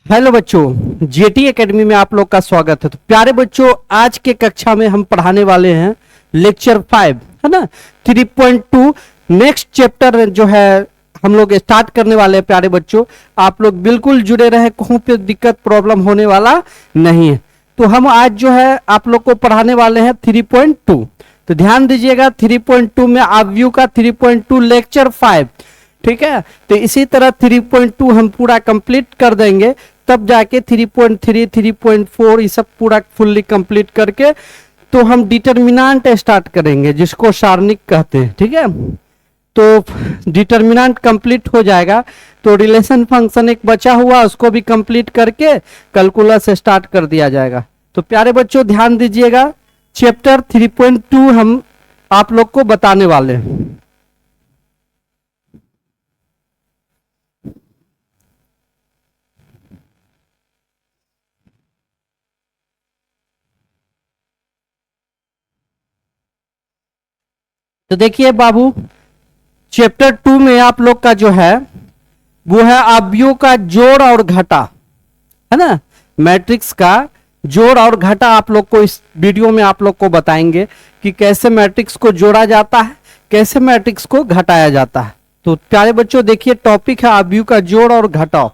Hello बच्चों, jetty academy में आप लोग का स्वागत है। तो प्यारे बच्चों, आज के कक्षा में हम पढ़ाने वाले हैं लेक्चर 5, है ना। 3.2 नेक्स्ट चैप्टर जो है हम लोग स्टार्ट करने वाले हैं। प्यारे बच्चों, आप लोग बिल्कुल जुड़े रहे, कहूं पे दिक्कत प्रॉब्लम होने वाला नहीं है। तो हम आज जो है आप लोग को पढ़ाने वाले हैं 3.2। तो ध्यान दीजिएगा, 3.2 में आप व्यू का 3.2 लेक्चर 5, ठीक है। तो इसी तरह 3.2 हम पूरा कंप्लीट कर देंगे, तब जाके 3.3 3.4 ये सब पूरा फुल्ली कंप्लीट करके तो हम डिटर्मिनेंट स्टार्ट करेंगे, जिसको सारणिक कहते हैं, ठीक है। तो डिटर्मिनेंट कंप्लीट हो जाएगा तो रिलेशन फंक्शन एक बचा हुआ, उसको भी कंप्लीट करके कैलकुलस स्टार्ट कर दिया जाएगा। तो प्यारे बच्चों ध्यान दीजिएगा, चैप्टर 3.2 हम आप लोग को बताने वाले हैं। तो देखिए बाबू, चैप्टर 2 में आप लोग का जो है वो है अवयवों का जोड़ और घटा, है ना। मैट्रिक्स का जोड़ और घटा आप लोग को इस वीडियो में आप लोग को बताएंगे कि कैसे मैट्रिक्स को जोड़ा जाता है, कैसे मैट्रिक्स को घटाया जाता है। तो प्यारे बच्चों देखिए, टॉपिक है अवयव का जोड़ और घटाव।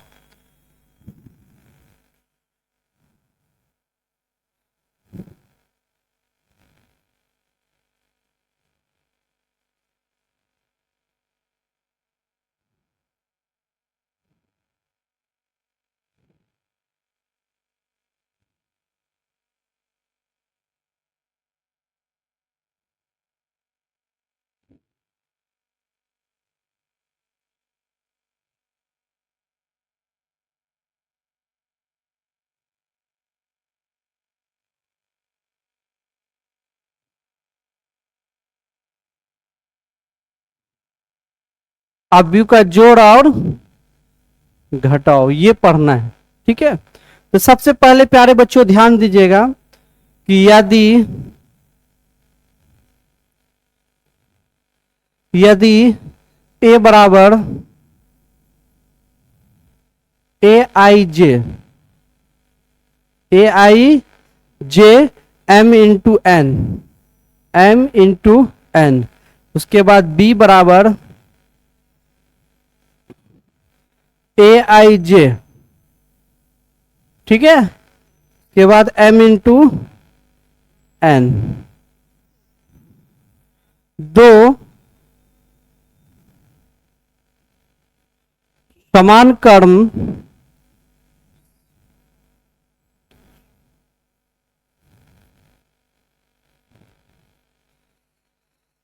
अवयव का जोड़ और घटाओ ये पढ़ना है, ठीक है। तो सबसे पहले प्यारे बच्चों ध्यान दीजिएगा कि यदि ए बराबर A I J M into N, उसके बाद बी बराबर ए आई जे, ठीक है। उसके बाद M/N, दो समान कर्म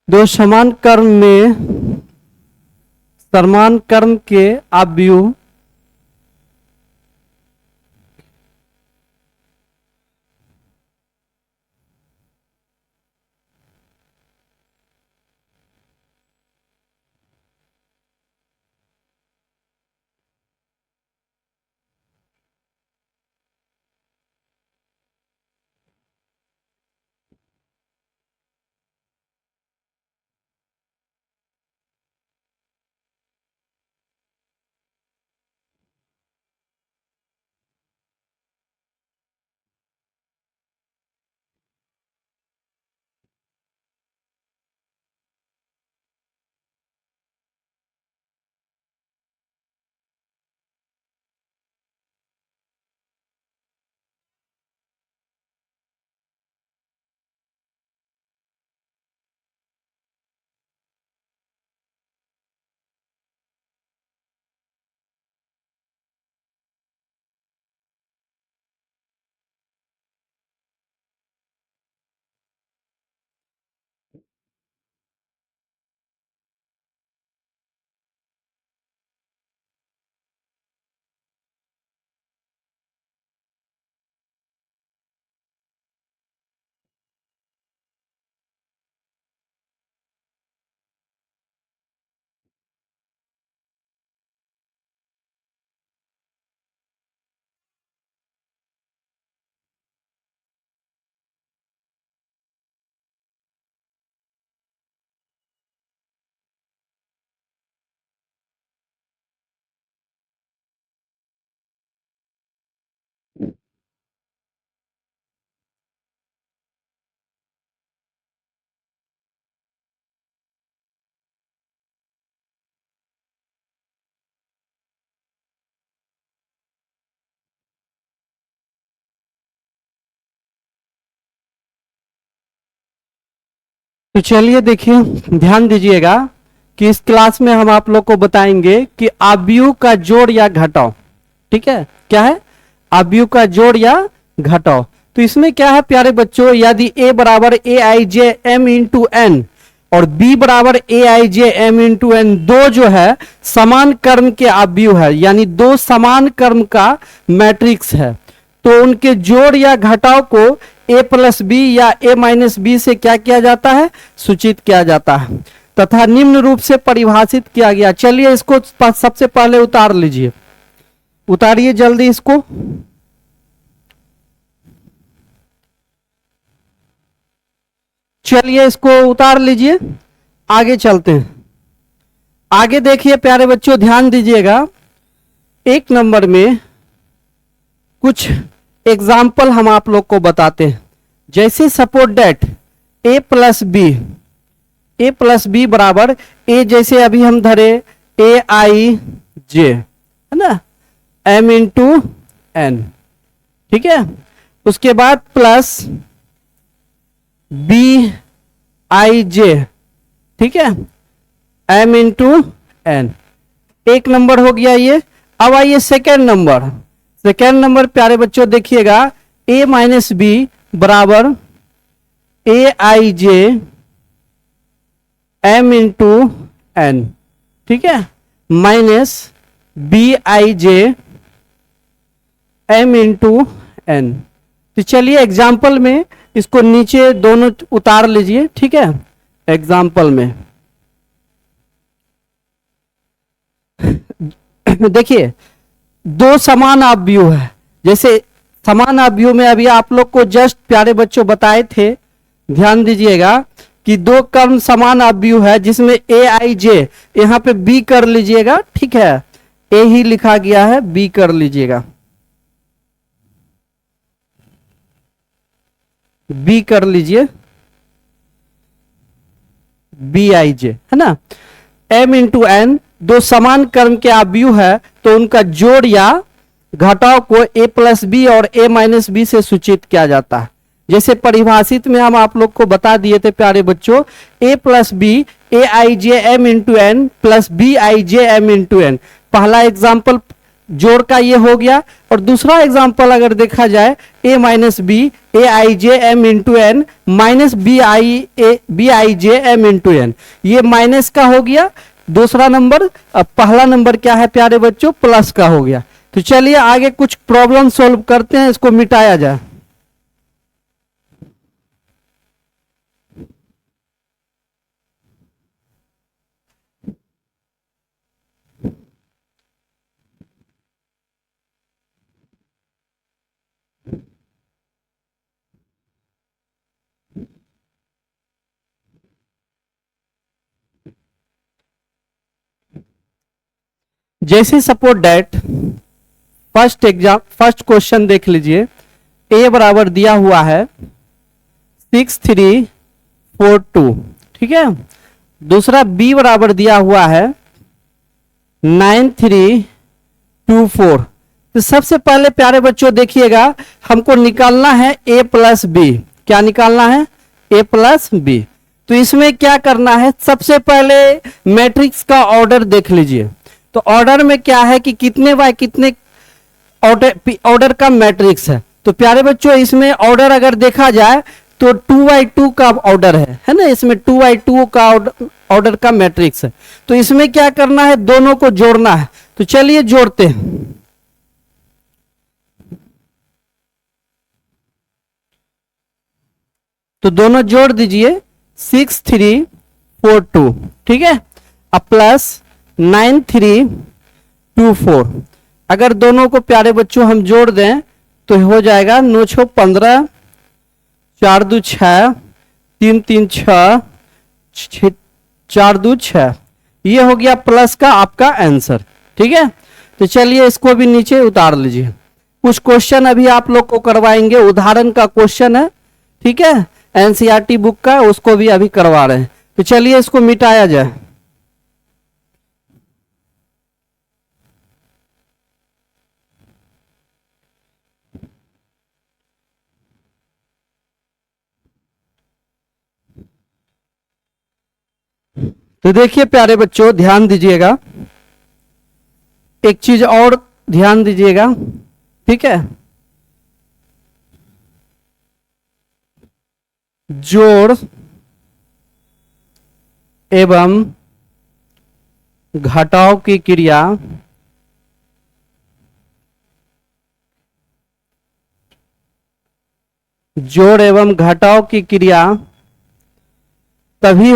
दो समान कर्म में समान कर्म के अवयव तो चलिए देखिए, ध्यान दीजिएगा कि इस क्लास में हम आप लोग को बताएंगे कि अवयव का जोड़ या घटाव। ठीक है, क्या है? अवयव का जोड़ या घटाव। तो इसमें क्या है प्यारे बच्चों, यदि a बराबर A I J M into N और b बराबर A I J M into N, दो जो है समान कर्म के अवयव है, यानी दो समान कर्म का मैट्रिक्स है, तो उनके जोड़ या घटाव को a प्लस बी या a माइनस बी से क्या किया जाता है? सूचित किया जाता है तथा निम्न रूप से परिभाषित किया गया। चलिए इसको सबसे पहले उतार लीजिए, उतारिए जल्दी इसको। चलिए इसको उतार लीजिए, आगे चलते हैं। आगे देखिए प्यारे बच्चों, ध्यान दीजिएगा, एक नंबर में कुछ एग्जाम्पल हम आप लोग को बताते हैं। जैसे suppose that A plus B बराबर ए, जैसे अभी हम धरे ए आई जे, है ना, एम इंटू एन। ठीक है, उसके बाद प्लस बी आई जे, ठीक है, एम इंटू एन। एक नंबर हो गया ये। अब आइए सेकेंड नंबर। सेकेंड नंबर प्यारे बच्चों देखिएगा, ए माइनस बी बराबर A I J M into N, ठीक है, minus B I J M into N. तो चलिए एग्जाम्पल में इसको नीचे दोनों उतार लीजिए। ठीक है, एग्जाम्पल में देखिए दो समान अवयव है। जैसे समान अवयव में अभी आप लोग को जस्ट प्यारे बच्चों बताए थे, ध्यान दीजिएगा कि दो कर्म समान अवयव है जिसमें ए आई जे, यहां पे बी कर लीजिएगा। ठीक है, ए ही लिखा गया है, बी कर लीजिएगा, बी कर लीजिए, बी आई जे, है ना। एम इंटू एन दो समान कर्म के अवयव है, तो उनका जोड़ या घटाव को ए प्लस बी और ए माइनस बी से सूचित किया जाता है। जैसे परिभाषित में हम आप लोग को बता दिए थे प्यारे बच्चों, A plus B A I J M into N plus B I J M into N. पहला एग्जाम्पल जोड़ का ये हो गया, और दूसरा एग्जाम्पल अगर देखा जाए A minus B A I J M into N minus B I J M into N, ये माइनस का हो गया दूसरा नंबर। अब पहला नंबर क्या है प्यारे बच्चों? प्लस का हो गया। तो चलिए आगे कुछ प्रॉब्लम सॉल्व करते हैं, इसको मिटाया जाए। जैसे सपोज डेट फर्स्ट क्वेश्चन देख लीजिए, ए बराबर दिया हुआ है 6342, ठीक है। दूसरा बी बराबर दिया हुआ है 9324। तो सबसे पहले प्यारे बच्चों देखिएगा, हमको निकालना है ए प्लस बी। क्या निकालना है? ए प्लस बी। तो इसमें क्या करना है, सबसे पहले मैट्रिक्स का ऑर्डर देख लीजिए। तो ऑर्डर में क्या है कि कितने बाय कितने ऑर्डर का मैट्रिक्स है। तो प्यारे बच्चों इसमें ऑर्डर अगर देखा जाए तो 2x2 का ऑर्डर है ना, इसमें 2x2 का ऑर्डर का मैट्रिक्स है। तो इसमें क्या करना है, दोनों को जोड़ना है। तो चलिए जोड़ते हैं। तो दोनों जोड़ दीजिए, 6342, ठीक है, अब प्लस 9324। अगर दोनों को प्यारे बच्चों हम जोड़ दें तो हो जाएगा 9 6 15, 4 2 6, 3 3 6, 4 2 6। ये हो गया प्लस का आपका आंसर। ठीक है, तो चलिए इसको भी नीचे उतार लीजिए। कुछ क्वेश्चन अभी आप लोग को करवाएंगे, उदाहरण का क्वेश्चन है, ठीक है, एनसीईआरटी बुक का, उसको भी अभी करवा रहे हैं। तो चलिए इसको मिटाया जाए। तो देखिए प्यारे बच्चों, ध्यान दीजिएगा, एक चीज और ध्यान दीजिएगा, ठीक है। जोड़ एवं घटाव की क्रिया जोड़ एवं घटाव की क्रिया तभी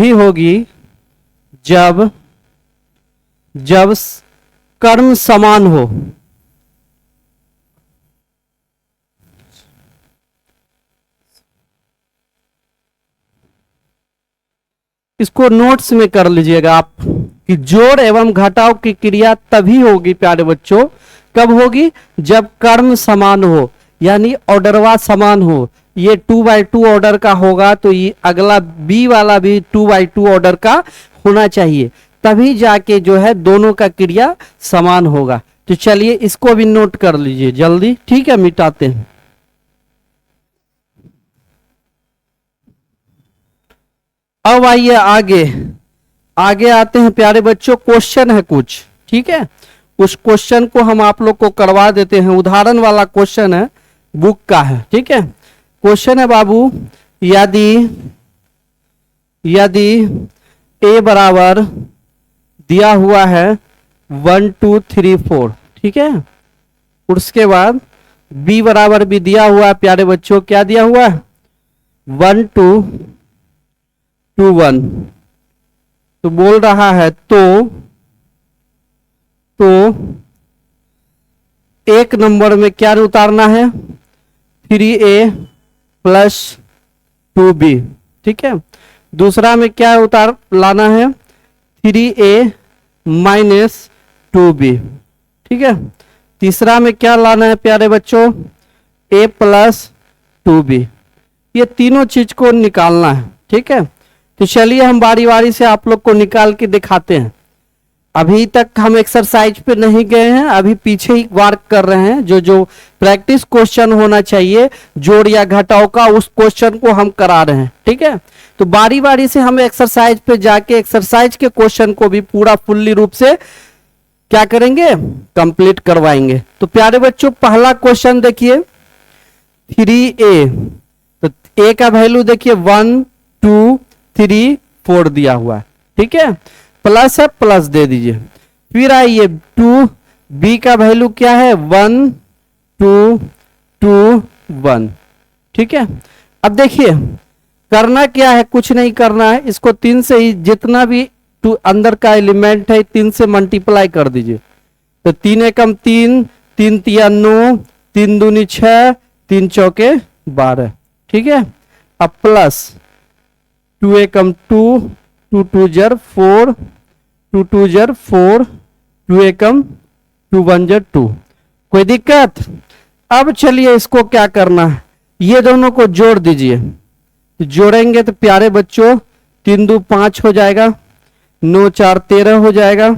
होगी जब कर्म समान हो। इसको नोट्स में कर लीजिएगा आप कि जोड़ एवं घटाव की क्रिया तभी होगी प्यारे बच्चों, कब होगी, जब कर्म समान हो, यानी ऑर्डरवा समान हो। ये 2/2 ऑर्डर का होगा तो ये अगला बी वाला भी 2/2 ऑर्डर का होना चाहिए, तभी जाके जो है दोनों का क्रिया समान होगा। तो चलिए इसको भी नोट कर लीजिए जल्दी, ठीक है, मिटाते हैं। अब आइए आगे आते हैं प्यारे बच्चों, क्वेश्चन है कुछ, ठीक है। उस क्वेश्चन को हम आप लोग को करवा देते हैं, उदाहरण वाला क्वेश्चन है, बुक का है, ठीक है। क्वेश्चन है बाबू, यदि ए बराबर दिया हुआ है 1 2 3 4, ठीक है, उसके बाद बी बराबर भी दिया हुआ है प्यारे बच्चों, क्या दिया हुआ है 1 2 2 1। तो बोल रहा है तो एक नंबर में क्या उतारना है 3a प्लस 2b, ठीक है। दूसरा में क्या लाना है 3a माइनस 2b, ठीक है। तीसरा में क्या लाना है प्यारे बच्चों a प्लस 2b। ये तीनों चीज को निकालना है, ठीक है। तो चलिए हम बारी बारी से आप लोग को निकाल के दिखाते हैं। अभी तक हम एक्सरसाइज पे नहीं गए हैं, अभी पीछे ही वर्क कर रहे हैं। जो प्रैक्टिस क्वेश्चन होना चाहिए जोड़ या घटाव का, उस क्वेश्चन को हम करा रहे हैं, ठीक है। तो बारी बारी से हम एक्सरसाइज पे जाके एक्सरसाइज के क्वेश्चन को भी पूरा फुल्ली रूप से क्या करेंगे, कंप्लीट करवाएंगे। तो प्यारे बच्चों पहला क्वेश्चन देखिए 3a, तो a का वैल्यू देखिए 1 2 3 4 दिया हुआ है, ठीक है, प्लस है, प्लस दे दीजिए। फिर आइए 2 b का वैल्यू क्या है 1 2 2 1, ठीक है। अब देखिए करना क्या है, कुछ नहीं करना है, इसको 3 से ही जितना भी अंदर का एलिमेंट है 3 से मल्टीप्लाई कर दीजिए। तो 3 एकम 3 3 तिया 9 3 दूनी 6 3 चौके 12, ठीक है। अब प्लस 2 एकम 2 2 2 जर 4 2 2 जर 4 2 एकम 2 1 जर 2। कोई दिक्कत? अब चलिए इसको क्या करना है, ये दोनों को जोड़ दीजिए। तो जोड़ेंगे तो प्यारे बच्चों 3 2 5 हो जाएगा, 9 4 13 हो जाएगा,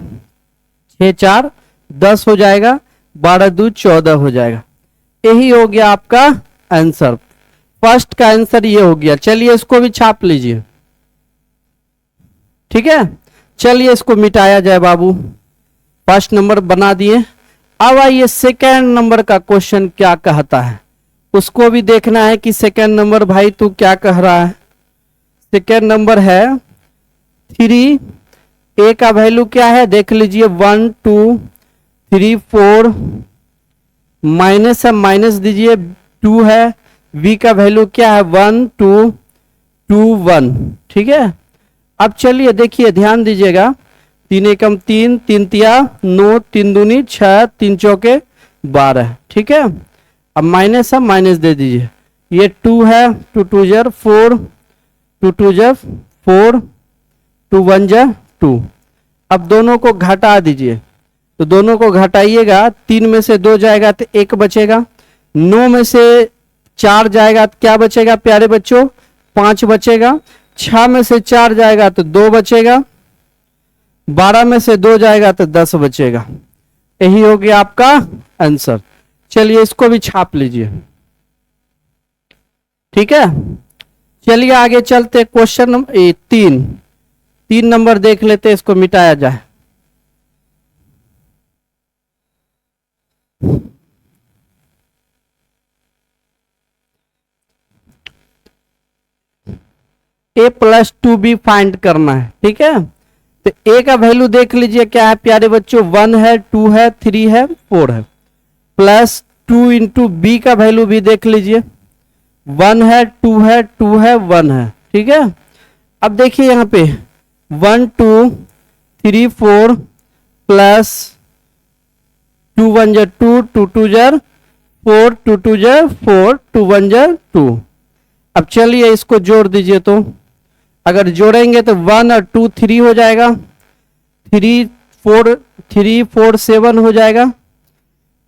6 4 10 हो जाएगा, 12 2 14 हो जाएगा। यही हो गया आपका आंसर, फर्स्ट का आंसर ये हो गया। चलिए इसको भी छाप लीजिए, ठीक है। चलिए इसको मिटाया जाए बाबू, फर्स्ट नंबर बना दिए। अब आइए सेकेंड नंबर का क्वेश्चन क्या कहता है, उसको भी देखना है कि सेकेंड नंबर भाई तू क्या कह रहा है। सेकेंड नंबर है 3, a का वैल्यू क्या है देख लीजिए 1 2 3 4, माइनस है माइनस दीजिए, 2 है, v का वैल्यू क्या है 1 2 2 1, ठीक है। अब चलिए देखिए ध्यान दीजिएगा, 3 एकम 3 3 तिया 9 3 दूनी 6 3 चौके 12, ठीक है। अब माइनस है माइनस दे दीजिए, ये 2 है 2 2 जर 4 2 2 जर 4 2 1 जर 2। अब दोनों को घटा दीजिए, तो दोनों को घटाइएगा, 3 में से 2 जाएगा तो 1 बचेगा, 9 में से 4 जाएगा तो क्या बचेगा प्यारे बच्चों 5 बचेगा, 6 में से 4 जाएगा तो 2 बचेगा, 12 में से 2 जाएगा तो 10 बचेगा। यही हो गया आपका आंसर। चलिए इसको भी छाप लीजिए, ठीक है, चलिए आगे चलते। क्वेश्चन नंबर 3 नंबर देख लेते, इसको मिटाया जाए। a प्लस 2b फाइंड करना है। ठीक है, तो a का वैल्यू देख लीजिए क्या है प्यारे बच्चों, 1 है, 2 है, 3 है, 4 है। प्लस 2 इंटू बी का वैल्यू भी देख लीजिए, 1 है, 2 है, 2 है, 1 है। ठीक है, अब देखिए यहाँ पे 1 2 3 4 प्लस 2 1 जा 2, 2 2 जा 4, 2 2 जा 4, 2 1 जा 2। अब चलिए इसको जोड़ दीजिए, तो अगर जोड़ेंगे तो 1 और 2 3 हो जाएगा, 3 4 7 हो जाएगा,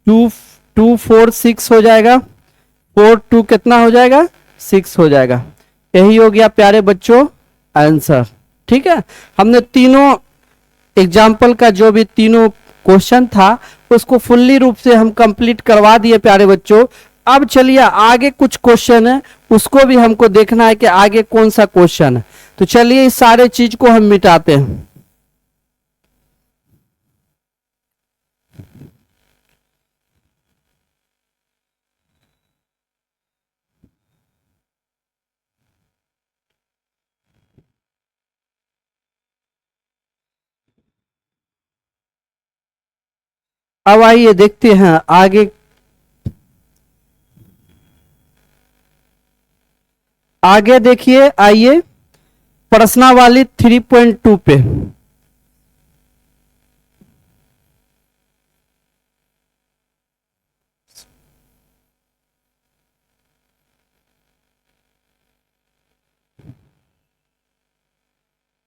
2 2 4 6 हो जाएगा, 4 2 कितना हो जाएगा, 6 हो जाएगा। यही हो गया प्यारे बच्चों आंसर। ठीक है, हमने तीनों एग्जाम्पल का जो भी तीनों क्वेश्चन था उसको फुल्ली रूप से हम कंप्लीट करवा दिए प्यारे बच्चों। अब चलिए आगे कुछ क्वेश्चन है, उसको भी हमको देखना है कि आगे कौन सा क्वेश्चन है। तो चलिए इस सारे चीज को हम मिटाते हैं। अब आइए देखते हैं आगे। आगे देखिए, आइए प्रश्नावली 3.2 पे।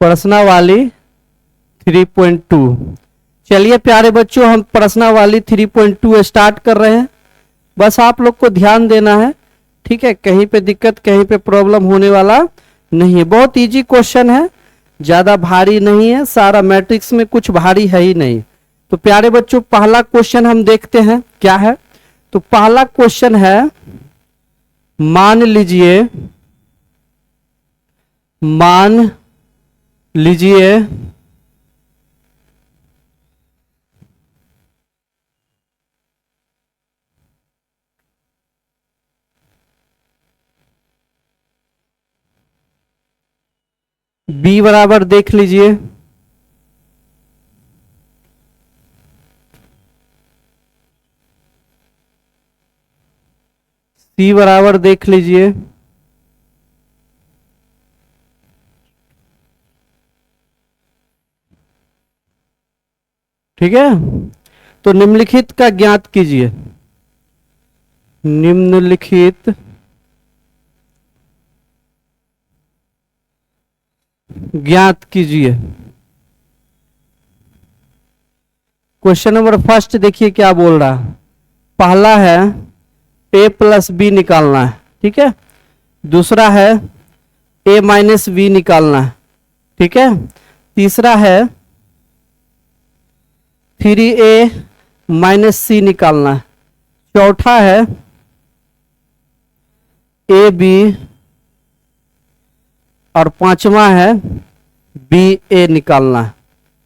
प्रश्नावली 3.2। चलिए प्यारे बच्चों, हम प्रश्नावली 3.2 स्टार्ट कर रहे हैं। बस आप लोग को ध्यान देना है, ठीक है, कहीं पे दिक्कत कहीं पे प्रॉब्लम होने वाला नहीं है। बहुत इजी क्वेश्चन है, ज्यादा भारी नहीं है, सारा मैट्रिक्स में कुछ भारी है ही नहीं। तो प्यारे बच्चों पहला क्वेश्चन हम देखते हैं क्या है। तो पहला क्वेश्चन है, मान लीजिए b बराबर देख लीजिए c बराबर देख लीजिए ठीक है। तो निम्नलिखित का ज्ञात कीजिए, निम्नलिखित ज्ञात कीजिए। क्वेश्चन नंबर फर्स्ट देखिए क्या बोल रहा है। पहला है a प्लस बी निकालना है, ठीक है। दूसरा है a माइनस बी निकालना है, ठीक है। तीसरा है 3a माइनस सी निकालना है। चौथा है ए बी, और पांचवा है बी ए निकालना है,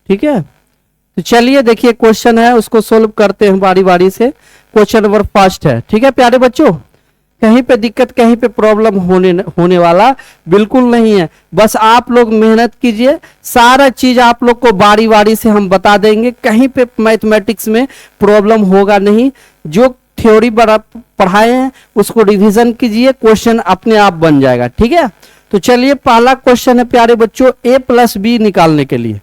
ठीक है। तो चलिए देखिए क्वेश्चन है, उसको सोल्व करते हैं बारी बारी से। क्वेश्चन नंबर फर्स्ट है, ठीक है प्यारे बच्चों, कहीं पे दिक्कत कहीं पे प्रॉब्लम होने वाला बिल्कुल नहीं है। बस आप लोग मेहनत कीजिए, सारा चीज आप लोग को बारी बारी से हम बता देंगे, कहीं पे मैथमेटिक्स में प्रॉब्लम होगा नहीं। जो थ्योरी पढ़ाए हैं उसको रिवीजन कीजिए, क्वेश्चन अपने आप बन जाएगा, ठीक है। तो चलिए पहला क्वेश्चन है प्यारे बच्चों a प्लस बी निकालने के लिए।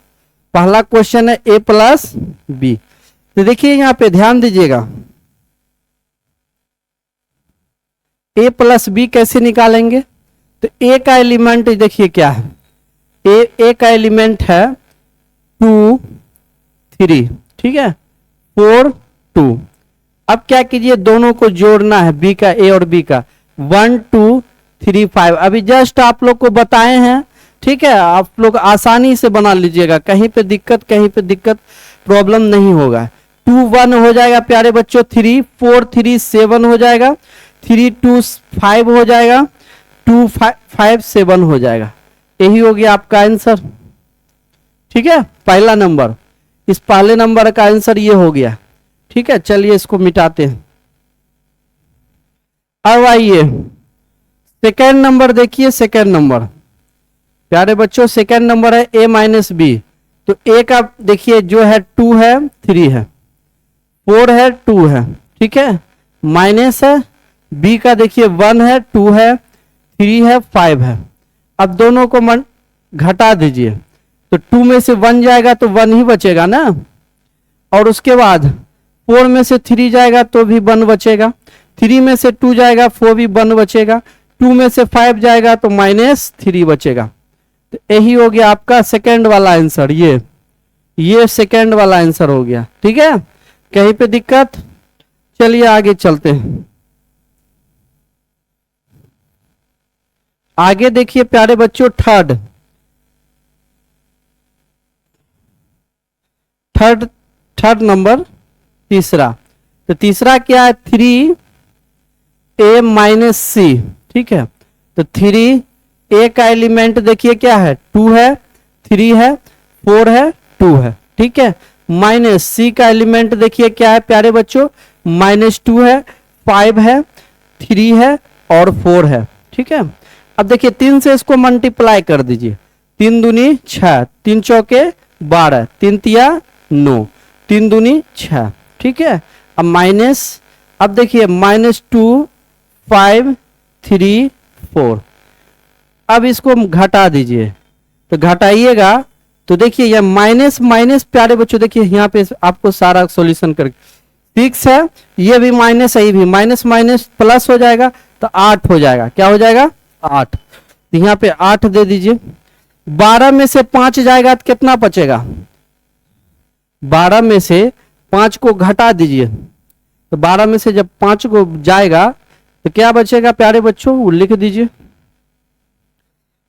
पहला क्वेश्चन है a प्लस बी। तो देखिए यहां पे ध्यान दीजिएगा, a प्लस बी कैसे निकालेंगे। तो a का एलिमेंट देखिए क्या है, a का एलिमेंट है 2 3, ठीक है, 4 2। अब क्या कीजिए, दोनों को जोड़ना है, b का a और b का, 1 2 3 5। अभी जस्ट आप लोग को बताए हैं, ठीक है, आप लोग आसानी से बना लीजिएगा, कहीं पे दिक्कत प्रॉब्लम नहीं होगा। 2 1 हो जाएगा प्यारे बच्चों, 3 4 3 7 हो जाएगा, 3 2 5 हो जाएगा, 257 हो जाएगा। यही हो गया आपका आंसर। ठीक है, पहला नंबर, इस पहले नंबर का आंसर ये हो गया। ठीक है, चलिए इसको मिटाते हैं। अब आइए सेकेंड नंबर देखिए। सेकेंड नंबर प्यारे बच्चों, सेकेंड नंबर है a माइनस बी। तो a का देखिए जो है 2 है, 3 है, 4 है, 2 है। ठीक है, माइनस है, b का देखिए 1 है, 2 है, 3 है, 5 है। अब दोनों को घटा दीजिए, तो 2 में से 1 जाएगा तो 1 ही बचेगा ना, और उसके बाद 4 में से 3 जाएगा तो भी 1 बचेगा, 3 में से 2 जाएगा 4 भी 1 बचेगा, 2 में से 5 जाएगा तो -3 बचेगा। तो यही हो गया आपका सेकंड वाला आंसर। ये सेकंड वाला आंसर हो गया। ठीक है, कहीं पे दिक्कत? चलिए आगे चलते हैं। आगे देखिए प्यारे बच्चों, थर्ड नंबर, तीसरा। तो तीसरा क्या है? 3a माइनस सी। ठीक है, तो 3a का एलिमेंट देखिए क्या है? 2 है, 3 है, 4 है, 2 है। ठीक है, माइनस सी का एलिमेंट देखिए क्या है प्यारे बच्चों? -2 है, 5 है, 3 है और 4 है। ठीक है, अब देखिए 3 से इसको मल्टीप्लाई कर दीजिए। 3 दूनी 6, 3 चौके 12, 3 तिया 9, 3 दूनी 6। ठीक है, अब माइनस, अब देखिए -2, 5, 3, 4। अब इसको घटा दीजिए, तो घटाइएगा तो देखिए यह माइनस माइनस प्यारे बच्चों देखिए यहाँ पे आपको सारा सॉल्यूशन करके 6 है, ये भी माइनस है, ये भी माइनस माइनस प्लस हो जाएगा तो 8 हो जाएगा। क्या हो जाएगा? 8। तो यहाँ पे 8 दे दीजिए। 12 में से 5 जाएगा तो कितना बचेगा? 12 में से 5 को घटा दीजिए, तो 12 में से जब 5 को जाएगा तो क्या बचेगा प्यारे बच्चों? वो लिख दीजिए।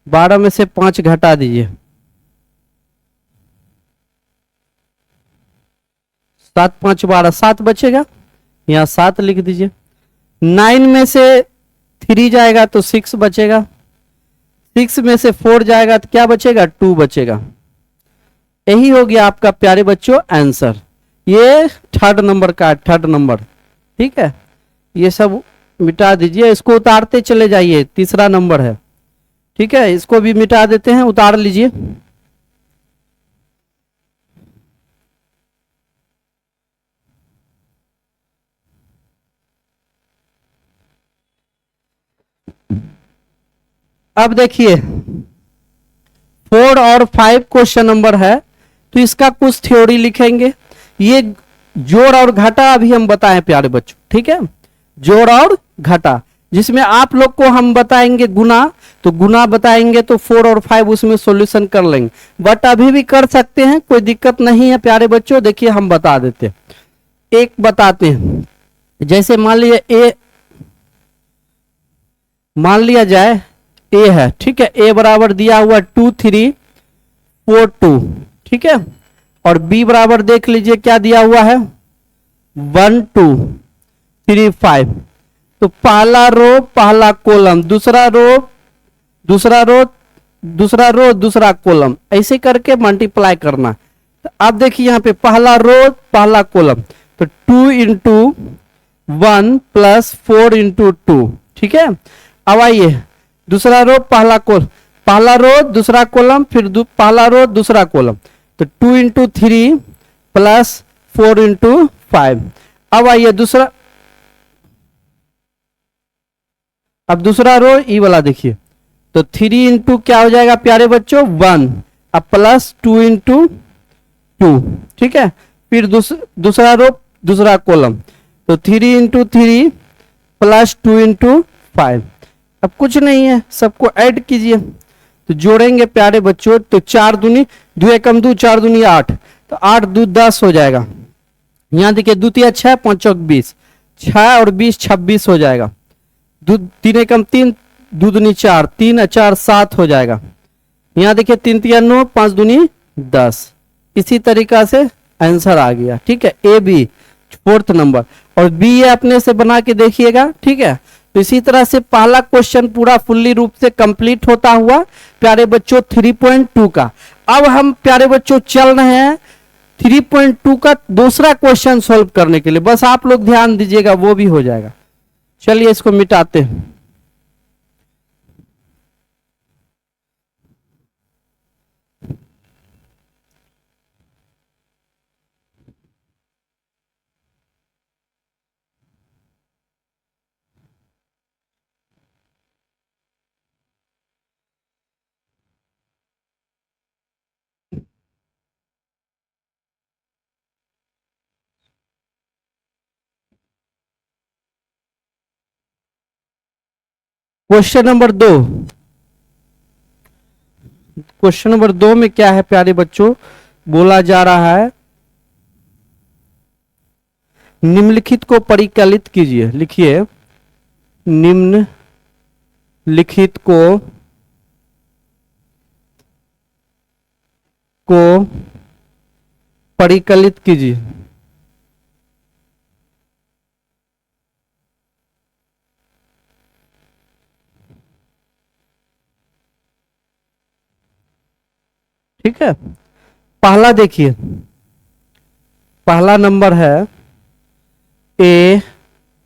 12 में से 5 घटा दीजिए, 7 5 12, 7 बचेगा। यहाँ 7 लिख दीजिए। 9 में से 3 जाएगा तो 6 बचेगा। 6 में से 4 जाएगा तो क्या बचेगा? 2 बचेगा। यही हो गया आपका प्यारे बच्चों आंसर। ये थर्ड नंबर का, थर्ड नंबर। ठीक है, ये सब मिटा दीजिए, इसको उतारते चले जाइए। तीसरा नंबर है। ठीक है, इसको भी मिटा देते हैं, उतार लीजिए। अब देखिए 4 और 5 क्वेश्चन नंबर है, तो इसका कुछ थ्योरी लिखेंगे। ये जोड़ और घटा अभी हम बताएं प्यारे बच्चों। ठीक है, जोड़ और घटा, जिसमें आप लोग को हम बताएंगे गुना, तो गुना बताएंगे तो 4 और 5 उसमें सॉल्यूशन कर लेंगे, बट अभी भी कर सकते हैं, कोई दिक्कत नहीं है प्यारे बच्चों। देखिए हम बता देते हैं, एक बताते हैं। जैसे मान लिया जाए a है। ठीक है, a बराबर दिया हुआ 2 3 4 2। ठीक है, और b बराबर देख लीजिए क्या दिया हुआ है? 1 2 3 5। तो पहला रो पहला कॉलम, दूसरा रो दूसरा कॉलम, ऐसे करके मल्टीप्लाई करना। तो अब देखिए यहाँ पे पहला रो पहला कॉलम, तो 2 इंटू 1 प्लस 4 इंटू 2। ठीक है, अब आइए दूसरा रो पहला रो दूसरा कॉलम, फिर पहला रो दूसरा कॉलम, तो 2 इंटू 3 प्लस 4 इंटू 5। अब आइए दूसरा रो ई वाला देखिए, तो 3 इंटू क्या हो जाएगा प्यारे बच्चों? 1, अब प्लस 2 इंटू 2। ठीक है, फिर दूसरा रो दूसरा कॉलम, तो 3 इंटू 3 प्लस 2 इंटू 5। अब कुछ नहीं है, सबको ऐड कीजिए, तो जोड़ेंगे प्यारे बच्चों, तो 4 दूनी 2 एकम 2, 4 दूनी 8, तो 8 2 10 हो जाएगा। यहाँ देखिए 2 तिया 6, 5 चौक 20, 6 और 20 26 हो जाएगा। 3 एकम 3, 2 दूनी 4, 3 4 7 हो जाएगा। यहाँ देखिए 3 तिया 9, 5 दूनी 10। इसी तरीका से आंसर आ गया। ठीक है, ए बी फोर्थ नंबर, और बी ये अपने से बना के देखिएगा। ठीक है, तो इसी तरह से पहला क्वेश्चन पूरा फुल्ली रूप से कंप्लीट होता हुआ प्यारे बच्चों 3.2 का। अब हम प्यारे बच्चों चल रहे हैं 3.2 का दूसरा क्वेश्चन सॉल्व करने के लिए। बस आप लोग ध्यान दीजिएगा, वो भी हो जाएगा। चलिए इसको मिटाते हैं। क्वेश्चन नंबर 2, क्वेश्चन नंबर 2 में क्या है प्यारे बच्चों, बोला जा रहा है निम्नलिखित को परिकलित कीजिए। लिखिए निम्नलिखित को परिकलित कीजिए। ठीक है, पहला देखिए, पहला नंबर है ए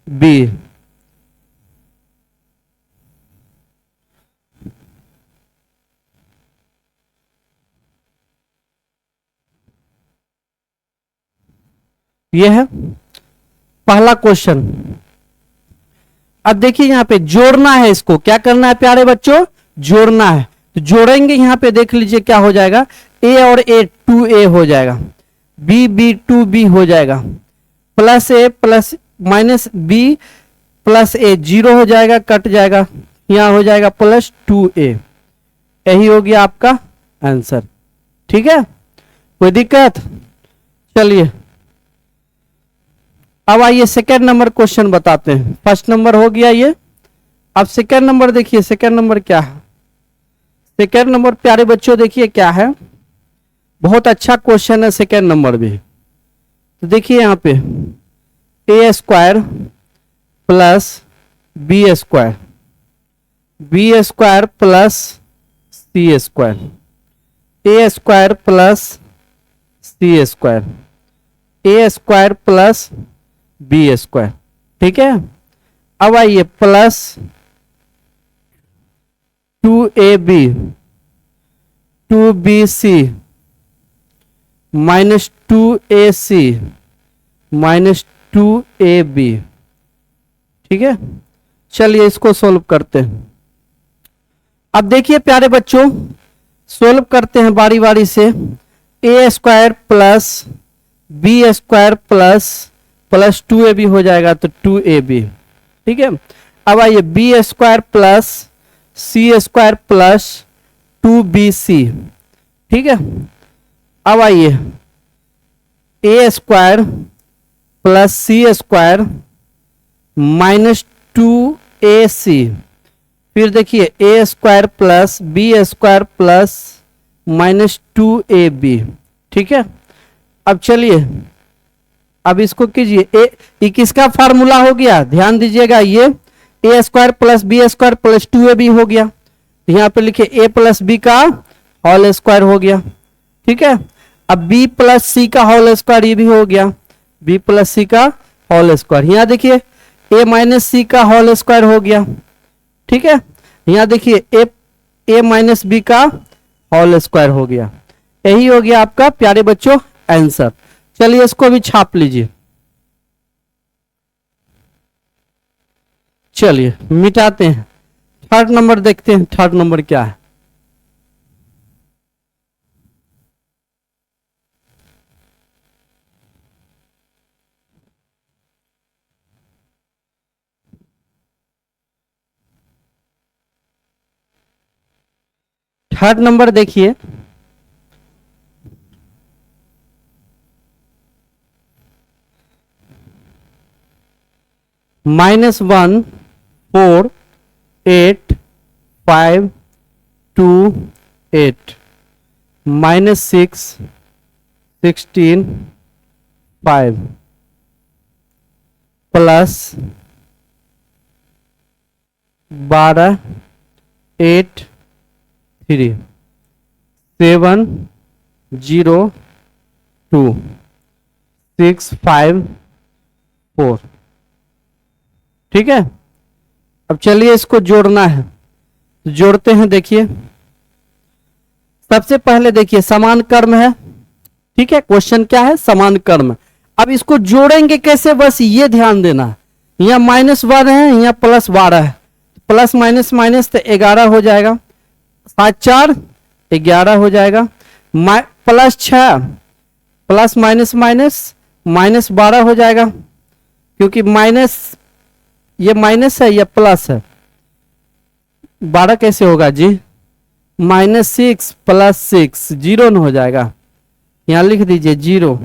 बी। यह है पहला क्वेश्चन। अब देखिए यहां पे जोड़ना है, इसको क्या करना है प्यारे बच्चों, जोड़ना है। तो जोड़ेंगे, यहां पे देख लीजिए क्या हो जाएगा, ए और ए 2a हो जाएगा, बी बी 2b हो जाएगा, प्लस ए प्लस माइनस बी प्लस ए 0 हो जाएगा, कट जाएगा, यहां हो जाएगा प्लस 2a। यही हो गया आपका आंसर। ठीक है, कोई दिक्कत? चलिए अब आइए सेकेंड नंबर क्वेश्चन बताते हैं। फर्स्ट नंबर हो गया ये, अब सेकेंड नंबर देखिए। सेकेंड नंबर क्या है? सेकेंड नंबर प्यारे बच्चों देखिए क्या है, बहुत अच्छा क्वेश्चन है सेकेंड नंबर भी। तो देखिए यहां पे A square plus B square, B square plus C square, A square plus C square, A square plus B square. ठीक है, अब आइए plus 2ab 2bc minus 2ac minus 2ab। ठीक है, चलिए इसको सोल्व करते हैं। अब देखिए प्यारे बच्चों, सोल्व करते हैं बारी बारी से। A square plus B square plus plus 2ab हो जाएगा, तो 2ab। ठीक है, अब आइए B square plus C square plus 2bc। ठीक है, अब आइए A square plus C square minus 2ac, फिर देखिए A square plus B square plus minus 2ab। ठीक है, अब चलिए अब इसको कीजिए। ये किसका फार्मूला हो गया, ध्यान दीजिएगा, ये A square plus B square plus 2ab हो गया। यहां पे लिखे ए प्लस बी का होल स्क्वायर हो गया। ठीक है, अब बी प्लस सी का होल स्क्वायर ये भी हो गया, बी प्लस सी का होल स्क्वायर। यहां देखिए ए माइनस सी का होल स्क्वायर हो गया। ठीक है, यहां देखिए ए माइनस बी का होल स्क्वायर हो गया। यही हो गया आपका प्यारे बच्चों आंसर। चलिए इसको भी छाप लीजिए। चलिए मिटाते हैं। थर्ड नंबर देखते हैं, थर्ड नंबर क्या है। थर्ड नंबर देखिए, -1 4 8 5 2 8 -6 16 5 प्लस 12 8 3 7 0 2 6 5 4। ठीक है, अब चलिए इसको जोड़ना है, तो जोड़ते हैं। देखिए सबसे पहले देखिए समान कर्म है, ठीक है, क्वेश्चन क्या है, समान कर्म। अब इसको जोड़ेंगे कैसे, बस ये ध्यान देना। यहाँ -1 है, यहाँ +12 है, प्लस माइनस माइनस तो 11 हो जाएगा, 7 4 11 हो जाएगा, +6 प्लस माइनस माइनस -12 हो जाएगा, क्योंकि माइनस ये माइनस है, ये प्लस है, 12 कैसे होगा जी, -6 + 6 0 न हो जाएगा, यहां लिख दीजिए 0।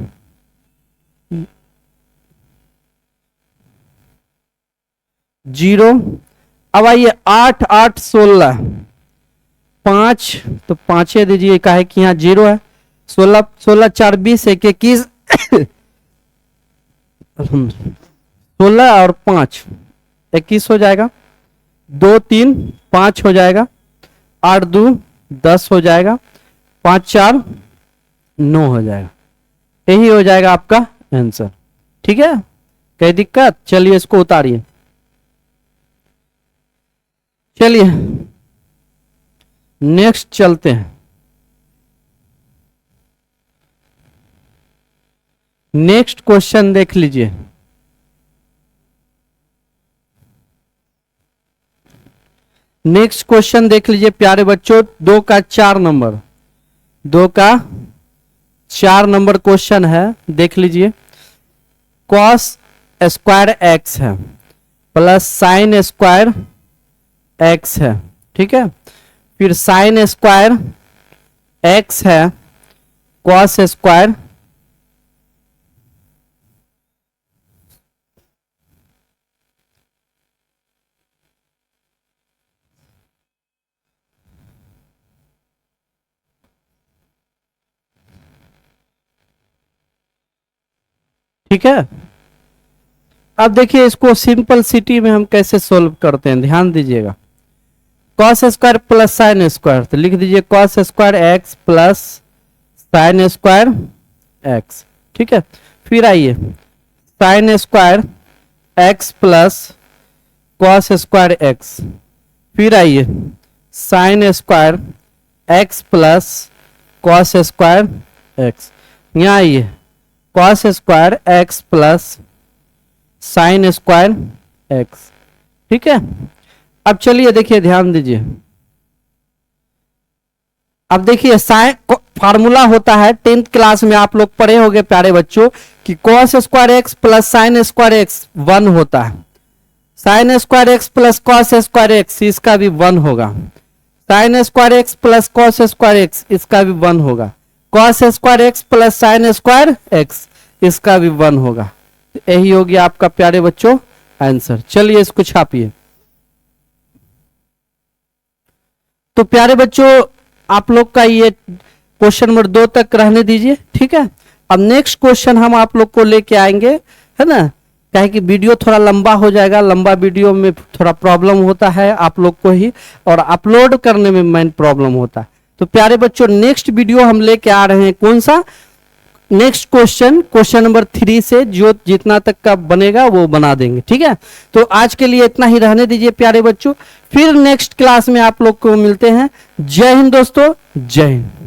अब आइए 8 8 16 5, तो 5 दीजिए, का है कि यहाँ 0 है, 16 16 4 20 1 21 16 और 5 21 हो जाएगा, 2 3 5 हो जाएगा, 8 2 10 हो जाएगा, 5 4 9 हो जाएगा। यही हो जाएगा आपका आंसर। ठीक है, कोई दिक्कत, चलिए इसको उतारिए। चलिए नेक्स्ट चलते हैं। नेक्स्ट क्वेश्चन देख लीजिए। नेक्स्ट क्वेश्चन देख लीजिए प्यारे बच्चों, 2 का 4 नंबर, 2 का 4 नंबर क्वेश्चन है, देख लीजिए। cos स्क्वायर x है प्लस साइन स्क्वायर x है, ठीक है, फिर साइन स्क्वायर x है, cos स्क्वायर ठीक है। अब देखिए इसको सिंपल सिटी में हम कैसे सोल्व करते हैं, ध्यान दीजिएगा। cos square plus sine square, तो लिख दीजिए cos square x plus sine square x, ठीक है। फिर आइए sine square x plus cos square x, फिर आइए sine square x plus cos square x, यहाँ आइए cos square x plus sine square x, ठीक है। अब चलिए देखिए, ध्यान दीजिए। अब देखिए साइन फार्मूला होता है, 10th क्लास में आप लोग पढ़े होंगे प्यारे बच्चों, कि cos square x plus sine square x 1 होता है, sine square x plus cos square x इसका भी 1 होगा, sine square x plus cos square x इसका भी 1 होगा, cos square x plus sine square x इसका भी 1 होगा। यही होगी आपका प्यारे बच्चों आंसर। चलिए इसको छापिए। तो प्यारे बच्चों आप लोग का ये क्वेश्चन नंबर 2 तक रहने दीजिए, ठीक है। अब नेक्स्ट क्वेश्चन हम आप लोग को लेके आएंगे, है ना, क्या है कि वीडियो थोड़ा लंबा हो जाएगा, लंबा वीडियो में थोड़ा प्रॉब्लम होता है आप लोग को ही, और अपलोड करने में मेन प्रॉब्लम होता है। तो प्यारे बच्चों नेक्स्ट वीडियो हम लेके आ रहे हैं, कौन सा, नेक्स्ट क्वेश्चन नंबर 3 से जो जितना तक का बनेगा वो बना देंगे, ठीक है। तो आज के लिए इतना ही रहने दीजिए प्यारे बच्चों, फिर नेक्स्ट क्लास में आप लोग को मिलते हैं। जय हिंद दोस्तों, जय हिंद।